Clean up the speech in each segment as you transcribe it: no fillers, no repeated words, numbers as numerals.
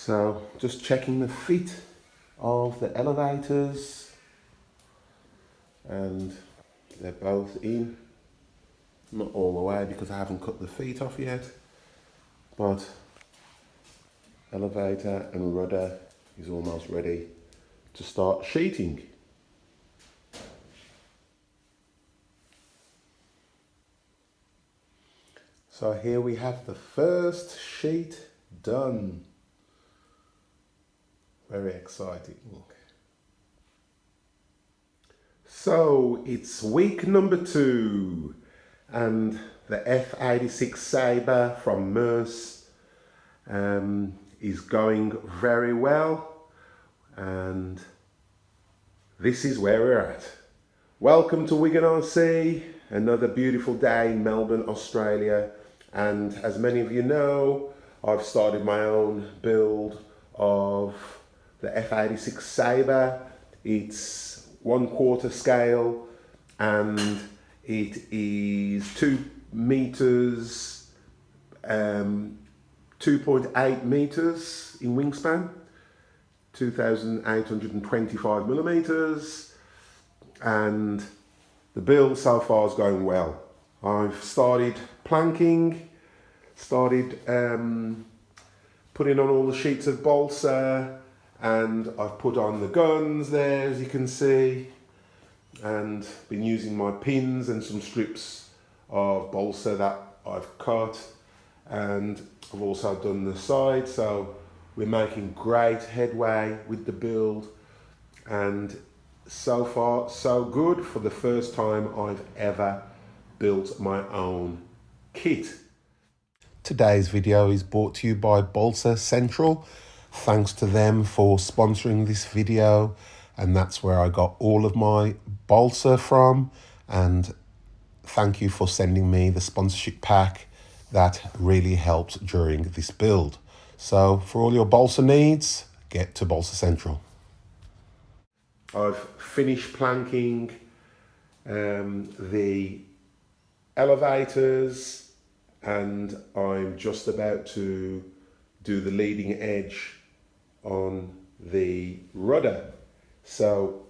So just checking the fit of the elevators, and they're both in. Not all the way because I haven't cut the feet off yet, but elevator and rudder is almost ready to start sheeting. So here we have the first sheet done. Very exciting. So it's week number 2, and the F86 Sabre from Mirce is going very well, and this is where we're at. Welcome to Wigan RC, another beautiful day in Melbourne, Australia, and as many of you know, I've started my own build of the F86 Sabre. It's 1/4 scale and it is 2 meters, 2.8 meters in wingspan, 2,825 millimeters, and the build so far is going well. I've started planking, started putting on all the sheets of balsa, and I've put on the guns there, as you can see, and been using my pins and some strips of balsa that I've cut, and I've also done the side. So we're making great headway with the build, and so far so good for the first time I've ever built my own kit. Today's video is brought to you by Balsa Central. Thanks to them for sponsoring this video, and that's where I got all of my balsa from, and thank you for sending me the sponsorship pack. That really helped during this build. So for all your balsa needs, get to Balsa Central. I've finished planking the elevators, and I'm just about to do the leading edge on the rudder. So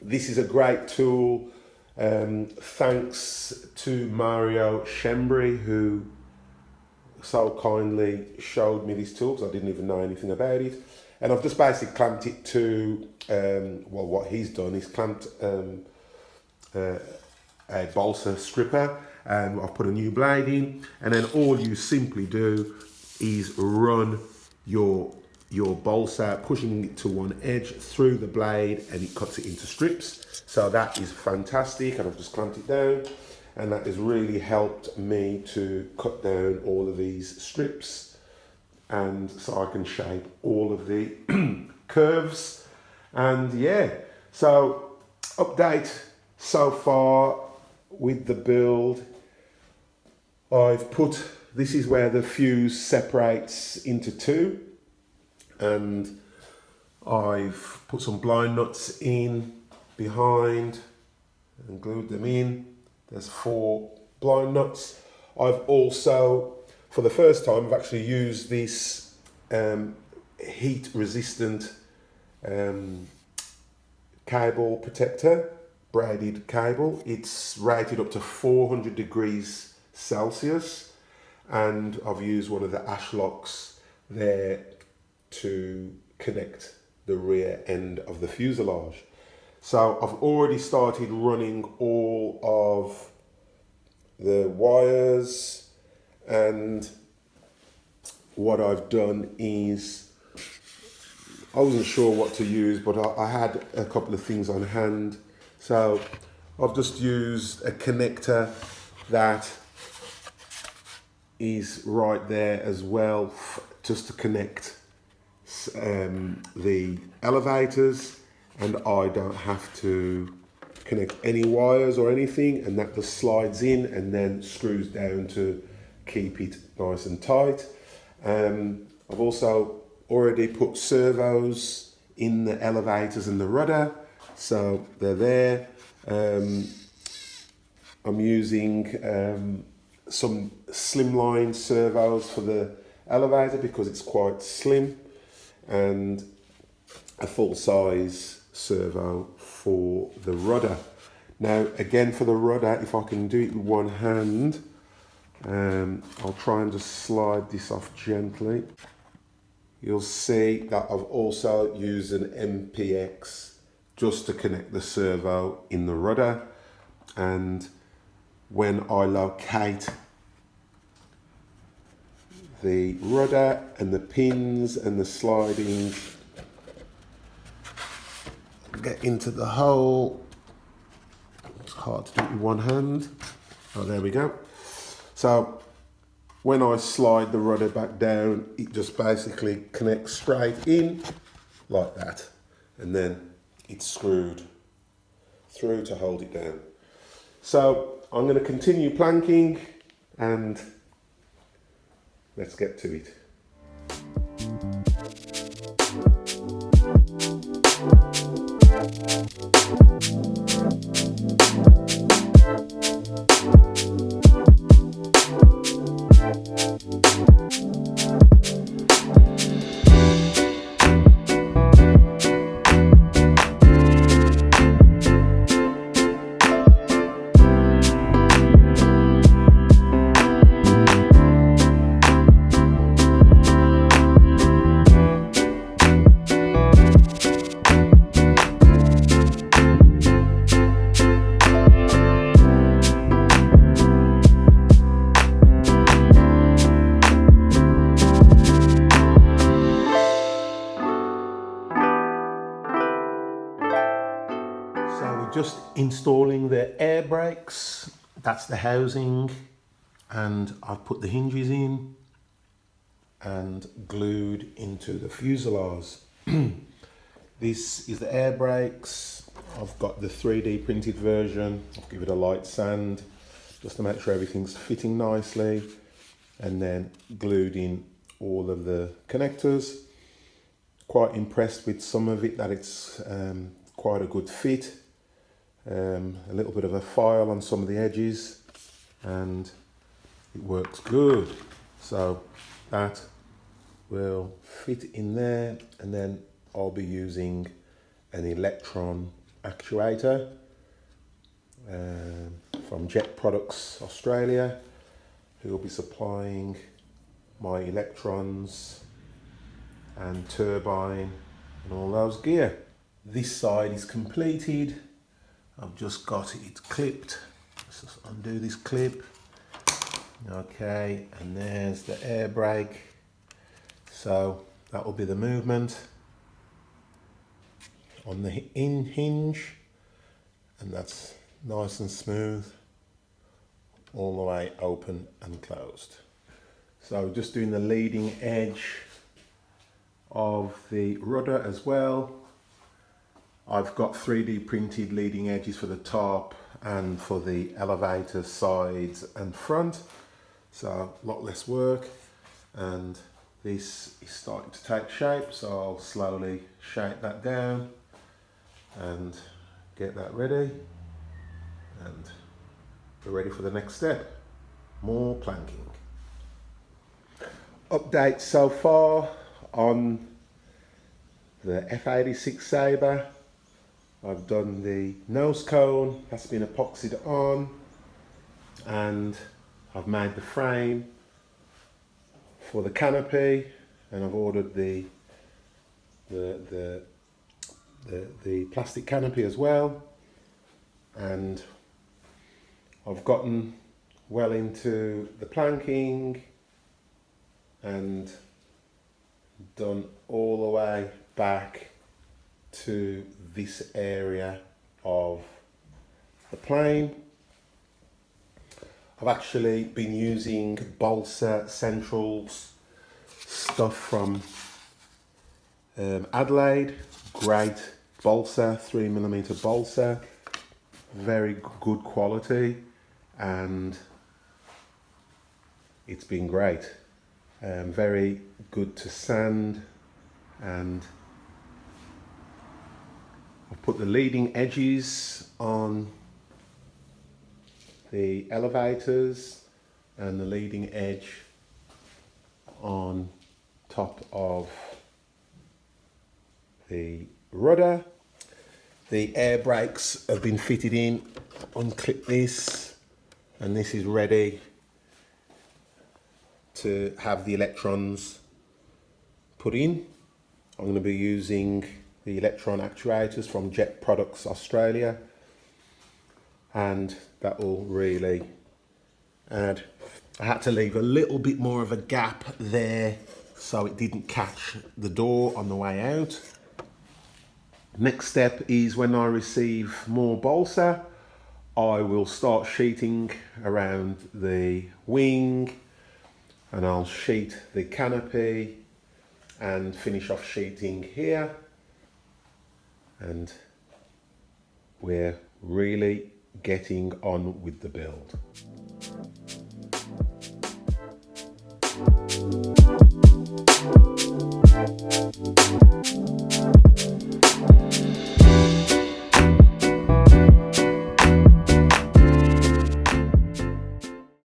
this is a great tool. Thanks to Mario Shembri, who so kindly showed me this tool because I didn't even know anything about it. And I've just basically clamped it to, well, what he's done is clamped a balsa stripper, and I've put a new blade in, and then all you simply do is run your balsa, pushing it to one edge through the blade, and it cuts it into strips. So that is fantastic, and I've just clamped it down, and that has really helped me to cut down all of these strips, and so I can shape all of the curves. And yeah, so update so far with the build. I've put, this is where the fuse separates into 2, and I've put some blind nuts in behind and glued them in. There's 4 blind nuts. I've also, for the first time, I've actually used this heat resistant cable protector, braided cable. It's rated up to 400 degrees Celsius, and I've used one of the ash locks there to connect the rear end of the fuselage. So I've already started running all of the wires, and what I've done is, I wasn't sure what to use, but I had a couple of things on hand. So I've just used a connector that is right there as well, just to connect the elevators, and I don't have to connect any wires or anything, and that just slides in and then screws down to keep it nice and tight. I've also already put servos in the elevators and the rudder, so they're there. I'm using some slimline servos for the elevator because it's quite slim. and a full size servo for the rudder. Now again, for the rudder, if I can do it with one hand, I'll try and just slide this off gently. You'll see that I've also used an MPX just to connect the servo in the rudder, and when I locate the rudder and the pins and the sliding get into the hole, it's hard to do it with one hand. Oh, there we go. So when I slide the rudder back down, it just basically connects straight in like that, and then it's screwed through to hold it down. So I'm going to continue planking and let's get to it. Just installing the air brakes, that's the housing, and I've put the hinges in and glued into the fuselage. This is the air brakes. I've got the 3D printed version. I'll give it a light sand just to make sure everything's fitting nicely, and then glued in all of the connectors. Quite impressed with some of it, that it's quite a good fit. A little bit of a file on some of the edges, and it works good. So that will fit in there, and then I'll be using an electron actuator from Jet Products Australia, who will be supplying my electrons and turbine and all those gear. This side is completed. I've just got it clipped. Let's just undo this clip. Okay, and there's the air brake. So that will be the movement on the hinge, and that's nice and smooth all the way open and closed. So just doing the leading edge of the rudder as well. I've got 3D printed leading edges for the top and for the elevator sides and front, so a lot less work. And this is starting to take shape, so I'll slowly shape that down and get that ready, and we're ready for the next step, more planking. Updates so far on the F86 Sabre. I've done the nose cone, that's been epoxied on, and I've made the frame for the canopy, and I've ordered the plastic canopy as well, and I've gotten well into the planking and done all the way back to this area of the plane. I've actually been using balsa centrals stuff from Adelaide. Great balsa, 3mm balsa, very good quality, and it's been great. Very good to sand, and I've put the leading edges on the elevators and the leading edge on top of the rudder. The air brakes have been fitted in. Unclip this, and this is ready to have the electrons put in. I'm going to be using the electron actuators from Jet Products Australia, and that will really add. I had to leave a little bit more of a gap there so it didn't catch the door on the way out. Next step is when I receive more balsa, I will start sheeting around the wing, and I'll sheet the canopy and finish off sheeting here, and we're really getting on with the build.